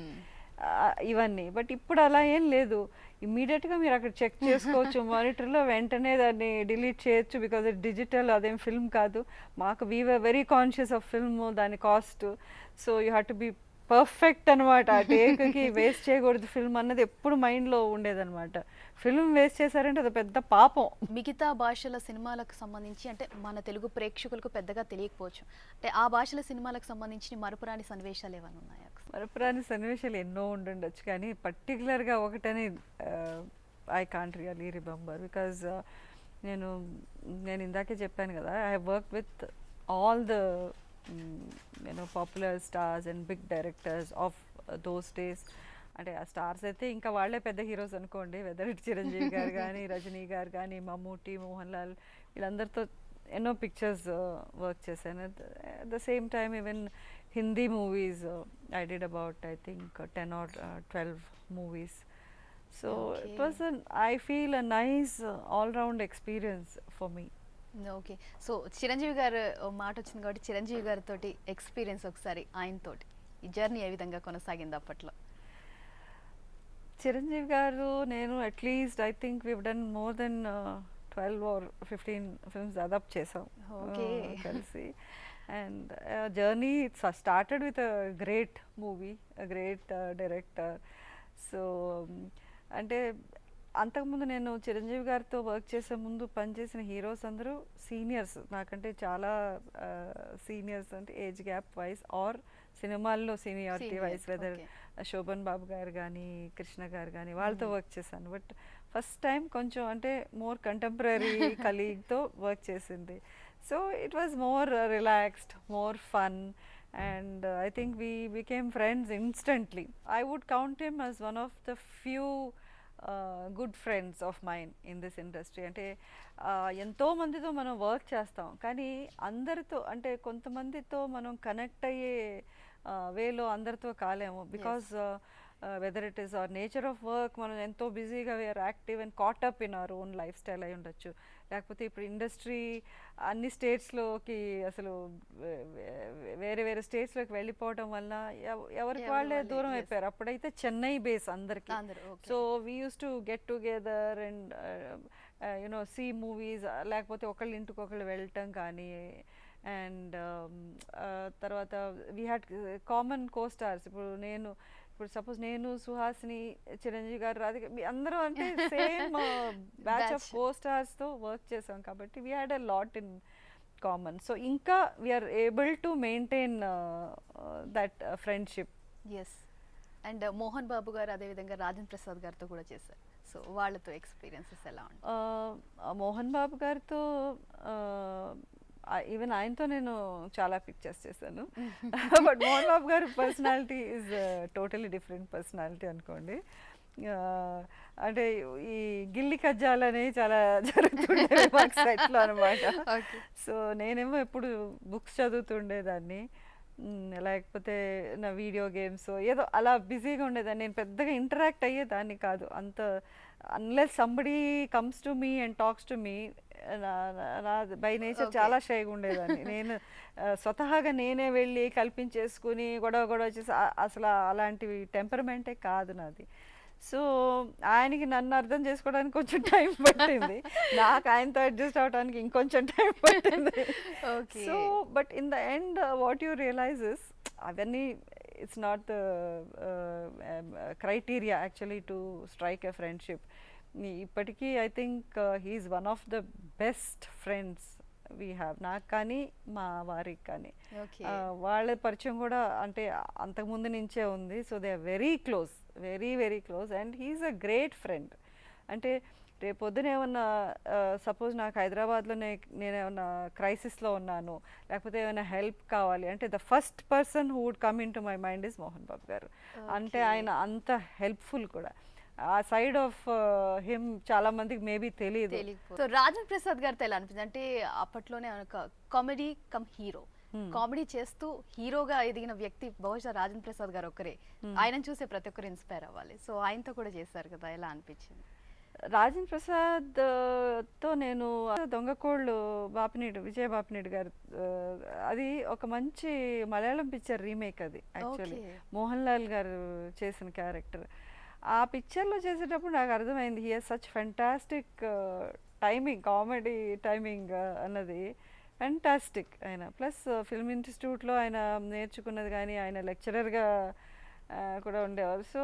ఇవన్నీ. బట్ ఇప్పుడు అలా ఏం లేదు, ఇమ్మీడియట్గా మీరు అక్కడ చెక్ చేసుకోవచ్చు మానిటర్లో, వెంటనే దాన్ని డిలీట్ చేయొచ్చు బికాజ్ ఇట్ డిజిటల్, అదేం ఫిల్మ్ కాదు. మాకు we were very conscious of film, దాని cost. So you have to be perfect అనమాట. ఆ టేక్కి వేస్ట్ చేయకూడదు ఫిల్మ్ అన్నది ఎప్పుడు మైండ్లో ఉండేదన్నమాట. ఫిల్మ్ వేస్ట్ చేశారంటే అది పెద్ద పాపం. మిగతా భాషల సినిమాలకు సంబంధించి అంటే మన తెలుగు ప్రేక్షకులకు పెద్దగా తెలియకపోవచ్చు, అంటే ఆ భాషల సినిమాలకు సంబంధించి మరపురాని సన్నివేశాలు ఏమైనా ఉన్నాయా? మరపురాని సన్నివేశాలు ఎన్నో ఉండుండొచ్చు కానీ పర్టికులర్గా ఒకటని I can't really remember because నేను ఇందాకే చెప్పాను కదా, I have work with all the popular stars and big directors of those days. అంటే ఆ స్టార్స్ అయితే ఇంకా వాళ్ళే పెద్ద హీరోస్ అనుకోండి, వెదర్ ఇట్ చిరంజీవి గారు కానీ రజనీ గారు కానీ మమ్మూటి, మోహన్ లాల్, వీళ్ళందరితో ఎన్నో పిక్చర్స్ వర్క్ చేశాను. At the same time even Hindi movies, I did about I think 10 or 12 movies. So it was I feel a nice all-round experience for me. Okay. So Chiranjeevi గారు మాట వచ్చింది కాబట్టి చిరంజీవి గారితో ఎక్స్పీరియన్స్ ఒకసారి ఆయనతోటి ఈ జర్నీ ఏ విధంగా కొనసాగింది అప్పట్లో? చిరంజీవి గారు నేను at least I think weave done more than 12 or 15 films దాదాపు చేసాం కలిసి. And journey started with a great movie, a great director. So అంటే అంతకుముందు నేను చిరంజీవి గారితో వర్క్ చేసే ముందు పనిచేసిన హీరోస్ అందరూ సీనియర్స్, నాకంటే చాలా సీనియర్స్, అంటే ఏజ్ గ్యాప్ వైజ్ ఆర్ సినిమాల్లో సీనియారిటీ వైజ్, వెదర్ శోభన్ బాబు గారు కానీ కృష్ణ గారు కానీ వాళ్ళతో వర్క్ చేశాను. బట్ ఫస్ట్ టైం కొంచెం అంటే మోర్ కంటెంపరీ కలీగ్తో వర్క్ చేసింది. So it was more relaxed, more fun, and I think we became friends instantly. I would count him as one of the few good friends of mine in this industry. అంటే ఎంతో మందితో మనం work చేస్తాం కానీ అందరితో అంటే కొంతమందితో మనం కనెక్ట్ అయ్యే వేలో అందరితో కాలేము. Because whether it is our nature of work, మనం ఎంతో బిజీగా we are active and caught up in our own lifestyle అయి ఉండొచ్చు. లేకపోతే ఇప్పుడు ఇండస్ట్రీ అన్ని స్టేట్స్లోకి అసలు వేరే వేరే స్టేట్స్లోకి వెళ్ళిపోవడం వల్ల ఎవరికి వాళ్ళే దూరం అయిపోయారు. అప్పుడైతే చెన్నై బేస్ అందరికీ. So we use to get together and you know see movies, లేకపోతే ఒకళ్ళ ఇంటికి ఒకళ్ళు వెళ్ళటం కానీ. అండ్ తర్వాత we had common co stars. ఇప్పుడు సపోజ్ నేను సుహాసిని, చిరంజీవి గారు, రాధిక, అందరూ అంటే సేమ్ బ్యాచ్ ఆఫ్ కో స్టార్స్తో వర్క్ చేసాం కాబట్టి we had a lot in common. So ఇంకా we are able to maintain that friendship. Yes. And Mohan Babu garu అదేవిధంగా రాజేంద్ర ప్రసాద్ గారితో కూడా చేశారు. సో వాళ్ళతో ఎక్స్పీరియన్సెస్ ఎలా ఉంటాయి? మోహన్ బాబు గారితో ఈవెన్ ఆయనతో నేను చాలా పిక్చర్స్ చేశాను. బట్ మోహన్ బాబు గారి personality is totally different personality అనుకోండి. అంటే ఈ గిల్లి కజ్జాలు అనేవి చాలా జరుగుతుండేవి మాకు సెట్లో అనమాట. సో నేనేమో ఎప్పుడు బుక్స్ చదువుతుండేదాన్ని, లేకపోతే నా వీడియో గేమ్స్ ఏదో అలా బిజీగా ఉండేదాన్ని. నేను పెద్దగా ఇంటరాక్ట్ అయ్యేదాన్ని కాదు అంత. Unless somebody comes to me and talks to me, నా బై నేచర్ చాలా షైగా ఉండేదాన్ని. నేను స్వతహాగా నేనే వెళ్ళి కల్పించేసుకుని గొడవ వచ్చేసి అసలు అలాంటివి టెంపర్మెంటే కాదు నాది. సో ఆయనకి నన్ను అర్థం చేసుకోవడానికి కొంచెం టైం పట్టింది, నాకు ఆయనతో అడ్జస్ట్ అవడానికి ఇంకొంచెం టైం పట్టింది. So but in the end what you realises అవన్నీ it's not the criteria actually to strike a friendship. ఇప్పటికీ I think he's one of the best friends we have, నాకు కానీ మా వారికి కానీ. వాళ్ళ పరిచయం కూడా అంటే అంతకుముందు నుంచే ఉంది. So they are very close, very close, and he's a great friend. అంటే రేపొద్దున ఏమన్నా సపోజ్ నాకు హైదరాబాద్లోనే నేనేమన్నా క్రైసిస్లో ఉన్నాను, లేకపోతే ఏమైనా హెల్ప్ కావాలి అంటే the first person who would come into my mind is Mohan Babu garu. అంటే ఆయన అంత హెల్ప్ఫుల్ కూడా. ఆ సైడ్ ఆఫ్ హిమ్ చాలా మందికి మేబీ తెలియదు. సో రాజన్ ప్రసాద్ గారితో ఎలా అనిపించింది అంటే అప్పట్లోనే ఒక కామెడీ కమ్ హీరో, కామెడీ చేస్తూ హీరోగా ఎదిగిన వ్యక్తి బహుశా రాజన్ ప్రసాద్ గారు ఒకరే. ఆయనను చూసే ప్రతి ఒక్కరు ఇన్స్పైర్ అవ్వాలి. సో ఆయనతో కూడా చేశారు కదా, ఎలా అనిపించింది? రాజన్ ప్రసాద్తో నేను దొంగకోళ్ళు విజయ బాపినేడు గారు, అది ఒక మంచి మలయాళం పిక్చర్ రీమేక్. అది యాక్చువల్లీ మోహన్ లాల్ గారు చేసిన క్యారెక్టర్. ఆ పిక్చర్లో చేసేటప్పుడు నాకు అర్థమైంది he has such fantastic timing, comedy timing అన్నది ఫెంటాస్టిక్. ఆయన ప్లస్ ఫిల్మ్ ఇన్స్టిట్యూట్లో ఆయన నేర్చుకున్నది కానీ ఆయన లెక్చరర్గా కూడా ఉండేవారు. So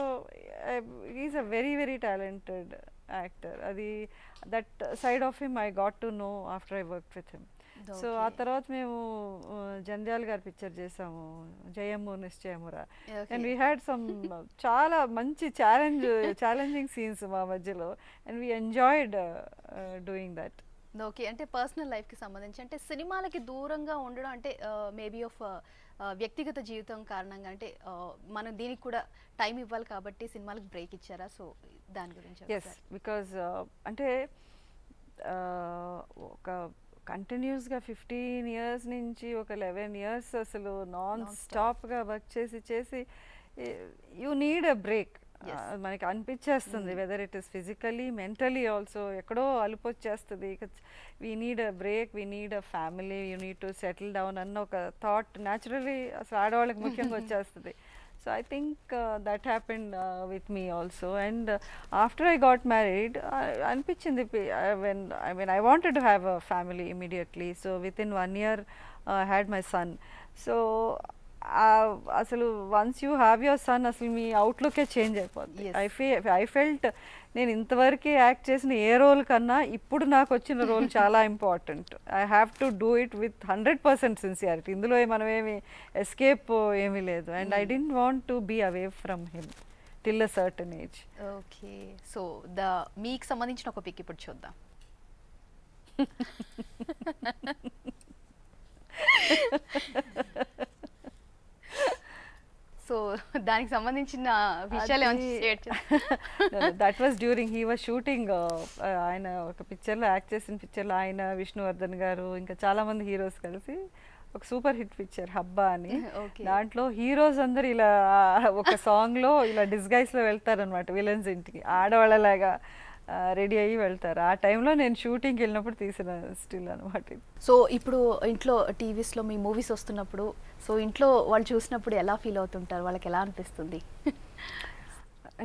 he's a very talented actor. అది that side of him I got to know after I work with him. So ఆ తర్వాత మేము జంధ్యాల గారి పిక్చర్ చేసాము, Jayamu Nischayamura, and we had some చాలా మంచి ఛాలెంజింగ్ సీన్స్ మా మధ్యలో, and we enjoyed doing that. Okay, అంటే పర్సనల్ లైఫ్కి సంబంధించి అంటే సినిమాలకి దూరంగా ఉండడం అంటే మేబీ ఆఫ్ వ్యక్తిగత జీవితం కారణంగా అంటే మనం దీనికి కూడా టైం ఇవ్వాలి కాబట్టి సినిమాలకు బ్రేక్ ఇచ్చారా? సో దాని గురించి. ఎస్, బికాజ్ అంటే ఒక కంటిన్యూస్గా 15 years నుంచి ఒక 11 years అసలు నాన్ స్టాప్గా వర్క్ చేసి యూ నీడ్ అ బ్రేక్. మనకి అనిపించేస్తుంది whether it is physically mentally also ఎక్కడో అలుపు వచ్చేస్తుంది. We need a break, we need a family, you need to settle down అన్న ఒక థాట్ న్యాచురలీ అసలు ఆడవాళ్ళకి ముఖ్యంగా వచ్చేస్తుంది. So I think that happened with me also. And after I got married, అనిపించింది when I wanted to have a family immediately. So within 1 year I had my son. So అసలు once you have your son అసలు మీ అవుట్లుకే change అయిపోద్ది. I felt నేను ఇంతవరకు act చేసిన ఏ role కన్నా ఇప్పుడు నాకు వచ్చిన రోల్ చాలా important. I have to do it with 100% sincerity. ఇందులో మనం ఏమి ఎస్కేప్ ఏమీ లేదు. And I don't want to be away from him till a certain age. Okay, so మీకు సంబంధించిన ఒక పిక్ ఇప్పుడు చూద్దాం. సో దానికి సంబంధించిన విషయాలు that was during he was shooting. ఆయన ఒక పిక్చర్లో యాక్ట్ చేసిన పిక్చర్లో ఆయన, విష్ణువర్ధన్ గారు, ఇంకా చాలామంది హీరోస్ కలిసి ఒక సూపర్ హిట్ పిక్చర్ హబ్బా అని. దాంట్లో హీరోస్ అందరు ఇలా ఒక సాంగ్లో ఇలా డిస్గైస్లో వెళ్తారనమాట విలన్స్ ఇంటికి, ఆడవాళ్ళలాగా రెడీ అయ్యి వెళ్తారు. ఆ టైంలో నేను షూటింగ్కి వెళ్ళినప్పుడు తీసిన స్టిల్ అనమాట. సో ఇప్పుడు ఇంట్లో టీవీస్లో మీ మూవీస్ వస్తున్నప్పుడు సో ఇంట్లో వాళ్ళు చూసినప్పుడు ఎలా ఫీల్ అవుతుంటారు, వాళ్ళకి ఎలా అనిపిస్తుంది?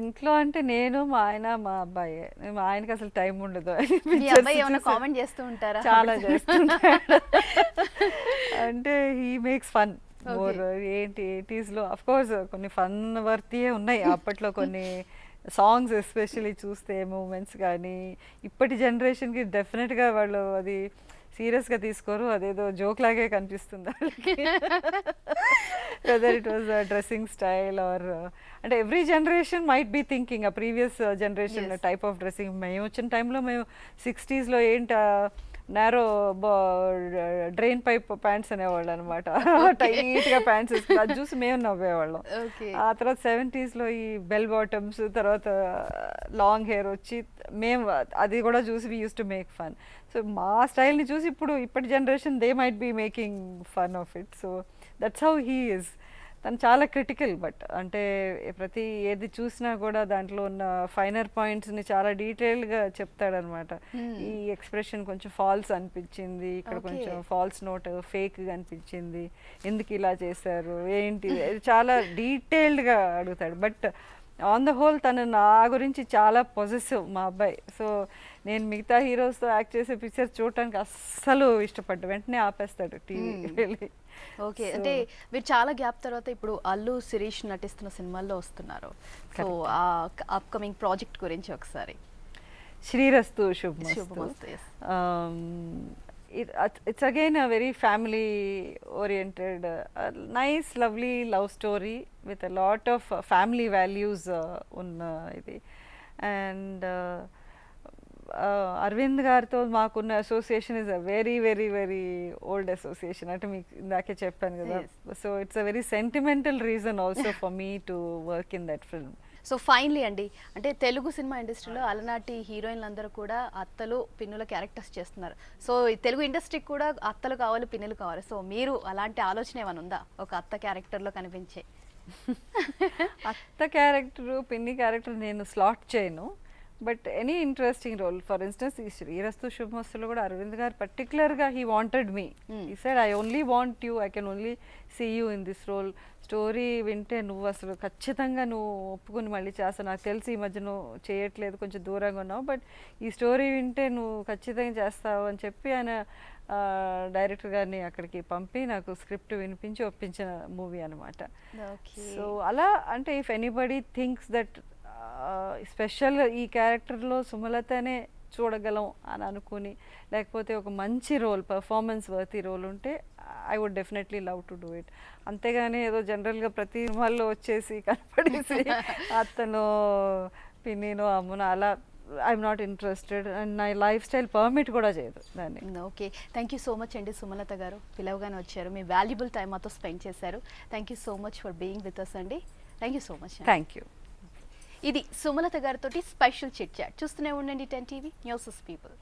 ఇంట్లో అంటే నేను, మా ఆయన, మా అబ్బాయి. మా ఆయనకి అసలు టైం ఉండదు. కామెంట్ చేస్తూ ఉంటారా? చాలా చేస్తుంటాడు. అంటే హీ మేక్స్ ఫన్ మోర్. ఏంటి 80sలో అఫ్ కోర్స్ కొన్ని ఫన్ వర్తియే ఉన్నాయి. అప్పట్లో కొన్ని సాంగ్స్ ఎస్పెషలీ చూస్తే మూమెంట్స్ కానీ ఇప్పటి జనరేషన్కి డెఫినెట్గా వాళ్ళు అది సీరియస్గా తీసుకోరు, అదేదో జోక్ లాగే కనిపిస్తుంది వాళ్ళకి. Whether it was dressing style or అంటే every generation might be thinking ఆ previous generation type of dressing. మేము వచ్చిన టైంలో మేము 60sలో ఏంటి నారో డ్రైన్ పైప్ ప్యాంట్స్ అనేవాళ్ళు అనమాట, టైట్గా ప్యాంట్స్ వేసుకుని అది చూసి మేము నవ్వేవాళ్ళం. ఆ తర్వాత 70sలో ఈ బెల్ బాటమ్స్, తర్వాత లాంగ్ హెయిర్ వచ్చి మేము అది కూడా చూసి we use to make fun. So మా స్టైల్ని చూసి ఇప్పటి generation they might be making fun of it. So that's how he is. తను చాలా క్రిటికల్, బట్ అంటే ప్రతి ఏది చూసినా కూడా దాంట్లో ఉన్న ఫైనర్ పాయింట్స్ని చాలా డీటెయిల్గా చెప్తాడనమాట. ఈ ఎక్స్ప్రెషన్ కొంచెం ఫాల్స్ అనిపించింది, ఇక్కడ కొంచెం ఫాల్స్ నోట్ ఫేక్గా అనిపించింది, ఎందుకు ఇలా చేశారు ఏంటి, చాలా డీటెయిల్డ్గా అడుగుతాడు. బట్ ఆన్ ద హోల్ తను నా గురించి చాలా పొజెసివ్ మా అబ్బాయి. సో నేను మిగతా హీరోస్తో యాక్ట్ చేసే పిక్చర్స్ చూడటానికి అస్సలు ఇష్టపడ్డా, వెంటనే ఆపేస్తాడు టీవీ వెళ్ళి. ఓకే, అంటే మీరు చాలా గ్యాప్ తర్వాత ఇప్పుడు అల్లు శిరీష్ నటిస్తున్న సినిమాల్లో వస్తున్నారు. సో ఆ అప్కమింగ్ ప్రాజెక్ట్ గురించి ఒకసారి. శ్రీరస్తు శుభమస్తు. శుభమస్తు, yes. It's again a very family oriented, nice lovely love story with a lot of family values ఉన్న ఇది. అండ్ అరవింద్ గారితో మాకున్న association is a very very very old association, అంటే మీకు ఇందాకే చెప్పాను కదా. So it's a very sentimental reason also for me to work in that film. So finally అండి, అంటే తెలుగు సినిమా ఇండస్ట్రీలో అలనాటి హీరోయిన్లు అందరూ కూడా అత్తలు పిన్నుల క్యారెక్టర్స్ చేస్తున్నారు. సో ఈ తెలుగు ఇండస్ట్రీకి కూడా అత్తలు కావాలి, పిన్నులు కావాలి. సో మీరు అలాంటి ఆలోచన ఏమైనా ఉందా ఒక అత్త క్యారెక్టర్లో కనిపించే? అత్త క్యారెక్టరు పిన్ని క్యారెక్టర్ నేను స్లాట్ చేయను, but any interesting role. For instance ఈ శ్రీరస్తు శుభమస్తులో కూడా అరవింద్ గారు పర్టికులర్గా హీ వాంటెడ్ మీ, ఈ side I only want you, I can only see you in this role. Story వింటే నువ్వు అసలు ఖచ్చితంగా నువ్వు ఒప్పుకుని మళ్ళీ చేస్తావు, నాకు తెలిసి ఈ మధ్య నువ్వు చేయట్లేదు, కొంచెం దూరంగా ఉన్నావు, బట్ ఈ స్టోరీ వింటే నువ్వు ఖచ్చితంగా చేస్తావు అని చెప్పి ఆయన డైరెక్టర్ గారిని అక్కడికి పంపి నాకు స్క్రిప్ట్ వినిపించి ఒప్పించిన మూవీ అనమాట. సో అలా అంటే if anybody thinks that special ఈ క్యారెక్టర్లో సుమలతనే చూడగలం అని అనుకుని, లేకపోతే ఒక మంచి రోల్ పర్ఫార్మెన్స్ వర్తి రోల్ ఉంటే I would definitely love to do it. అంతేగాని ఏదో జనరల్గా ప్రతి సినిమాల్లో వచ్చేసి కనపడేసి అతను పిన్నినో అమ్మునో అలా ఐఎమ్ నాట్ ఇంట్రెస్టెడ్, అండ్ నా లైఫ్ స్టైల్ పర్మిట్ కూడా చేయదు దాన్ని. Okay, thank you so much అండి సుమలత గారు, పిలవగానే వచ్చారు, మీ వాల్యుబుల్ టైం మాతో స్పెండ్ చేశారు. Thank you so much for being with us అండి. Thank you so much. Thank you. ఇది సుమలత గారితో స్పెషల్ చిట్ చాట్. చూస్తూనే ఉండండి 10 TV న్యూస్ పీపుల్.